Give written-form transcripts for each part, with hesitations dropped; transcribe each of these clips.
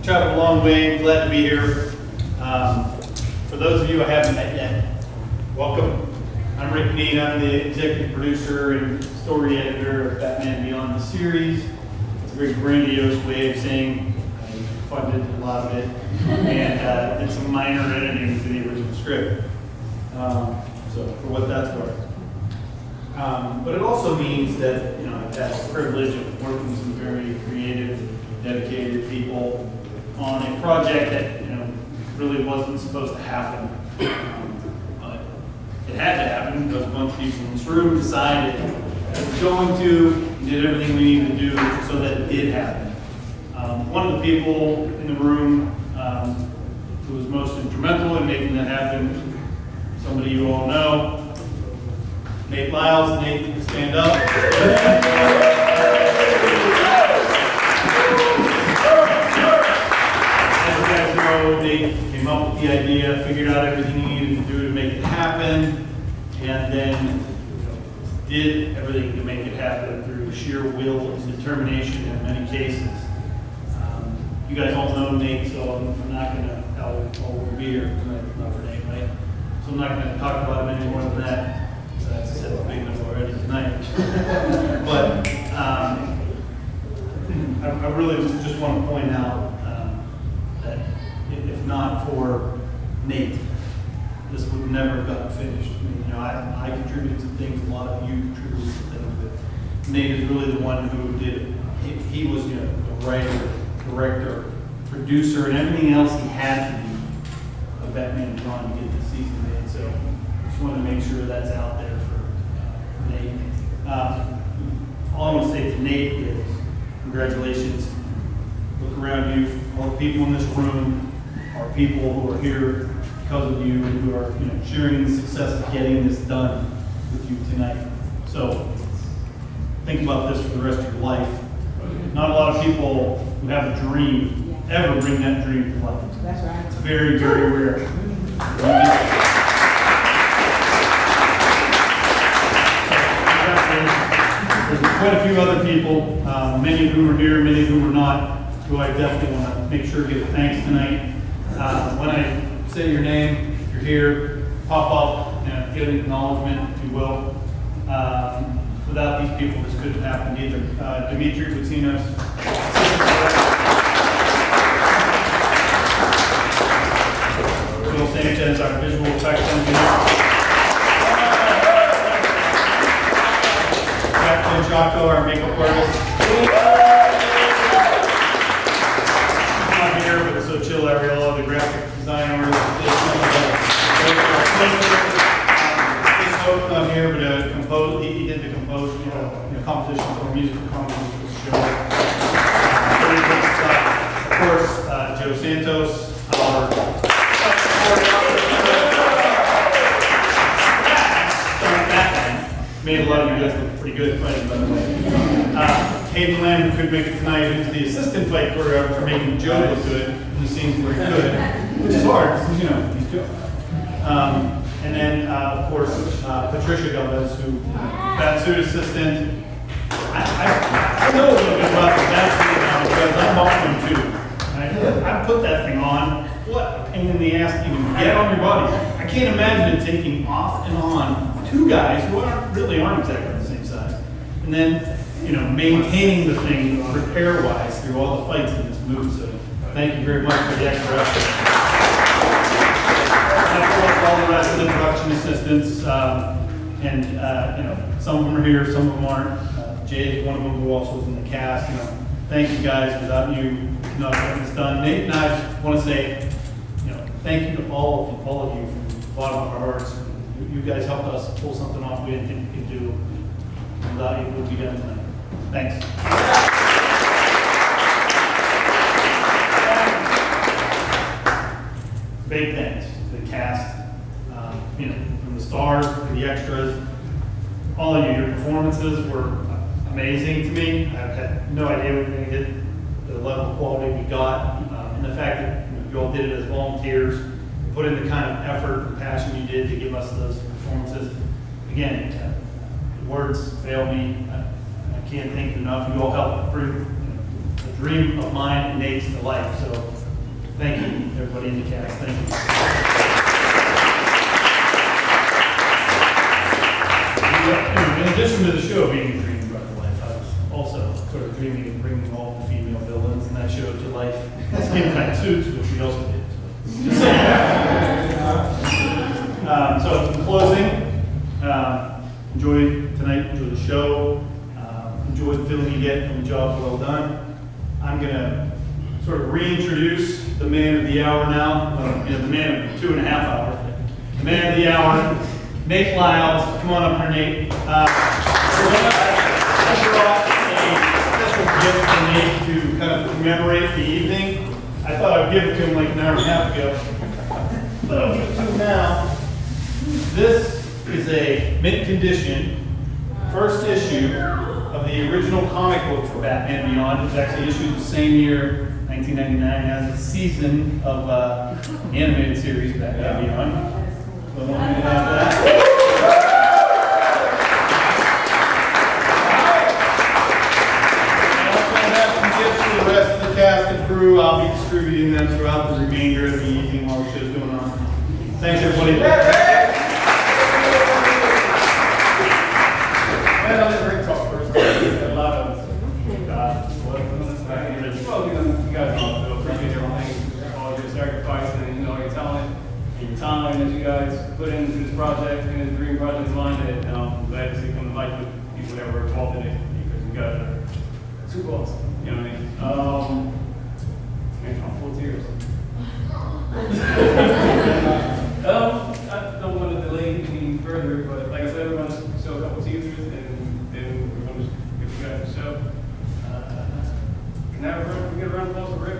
Traveled a long way, glad to be here. For those of you I haven't met yet, welcome. I'm Rick Niedt. I'm the executive producer and story editor of Batman Beyond the series. It's a very grandiose way of saying I funded a lot of it and did some minor editing to the original script. So for what that's worth. But it also means that I've had the privilege of working with some very creative, dedicated people on a project that really wasn't supposed to happen. But it had to happen because a bunch of people in this room decided it was going to, and did everything we needed to do so that it did happen. One of the people in the room who was most instrumental in making that happen, somebody you all know, Niedt Lyles. Niedt, stand up. As you guys know, Niedt came up with the idea, figured out everything he needed to do to make it happen, and then did everything to make it happen through sheer will and determination in many cases. You guys all know Niedt, so I'm not going to, we'll be here tonight, not for Niedt, right? So I'm not going to talk about him any more than that. That's said big enough already tonight. But I really just want to point out that if not for Niedt, this would never have gotten finished. I contributed to things, a lot of you contributed to things, but Niedt is really the one who did it. He was the writer, director, producer, and everything else he had to do of Batman Beyond to get this season made. So I just wanted to make sure that's out there for Niedt. All I want to say to Niedt is congratulations. Look around you. All the people in this room are people who are here because of you and who are sharing the success of getting this done with you tonight. So think about this for the rest of your life. Not a lot of people who have a dream ever bring that dream to life. That's right. It's very, very rare. There's quite a few other people, many of whom are here, many of whom are not, who I definitely want to make sure to give thanks tonight. When I say your name, if you're here, pop up, get an acknowledgement, if you will. Without these people, this couldn't happen either. Dimitri Kutsinos, Bill Sanchez, our visual effects engineer. Jack Chaco, our makeup artist. Not here, but so chill Ariella, the graphic design artist. This not here, but he did the composition for musical compositions for the show. Of course, Joe Santos, our made a lot of you guys look pretty good at fighting, by the way. Hayden Lamb, who could make it tonight, who's the assistant fight choreographer for making Joe look good, and he seems very good, which is hard, because he's Joe. And then, of course, Patricia Gomez, who Batsuit assistant. I know a little bit about the Batsuit now because I'm on them too. I put that thing on. What a pain in the ass to even get on your body. I can't imagine it taking off and on two guys who aren't exactly the same size, and then maintaining the thing repair-wise through all the fights in this movie. So thank you very much for the extra effort. And of course, all the rest of the production assistants, and some of them are here, some of them aren't. Jay is one of them who also was in the cast. Thank you guys. Without you, not getting this done. Niedt and I just want to say, thank you to all of you from the bottom of our hearts. You guys helped us pull something off we didn't think we could do. Without you, it would be done tonight. Thanks. Big thanks to the cast, from the stars to the extras. All of you, your performances were amazing to me. I've had no idea we were going to get the level of quality we got, and the fact that you all did it as volunteers, put in the kind of effort and passion you did to give us those performances. Again, words fail me. I can't thank you enough. You all helped bring the dream of mine and Nate's to life. So thank you, everybody in the cast. Thank you. In addition to the show being a dream brought to life, I was also sort of dreaming of bringing all the female villains in that show to life. Skin tight suits, which we also did. Just saying. So in closing, enjoy tonight, enjoy the show, enjoy the feeling you get from a job well done. I'm going to sort of reintroduce the man of the hour now, the man of 2.5 hours. The man of the hour, Nate Lyles. Come on up here, Nate. I brought a special gift for Nate to kind of commemorate the evening. I thought I'd give it to him like an hour and a half ago. But I'll give it to him now. This is a mint condition, first issue of the original comic book for Batman Beyond. It was actually issued the same year, 1999, as a season of the animated series Batman Beyond. So I wanted to have that. I also have some gifts for the rest of the cast and crew. I'll be distributing them throughout the remainder of the evening while the show's going on. Thanks, everybody. And I'll let Rick talk first. A lot of you guys all appreciate everything, all your sacrifice and your talent and your time that you guys put into this project and the dream project of mine. That I'm glad to see come to life with people that were involved in it, because you guys are super awesome. You know what I mean? I'm full of tears. I don't want to delay any further, but like I said, we're going to show a couple teasers, and then we're going to give you guys a show. Can I have a round of applause for Rick?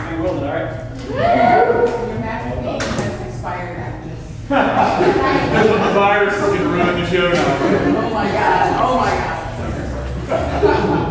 Stay rolling, all right? Your masturbation has expired after this. That's what the virus is going to ruin the show now. Oh my God. Oh my God.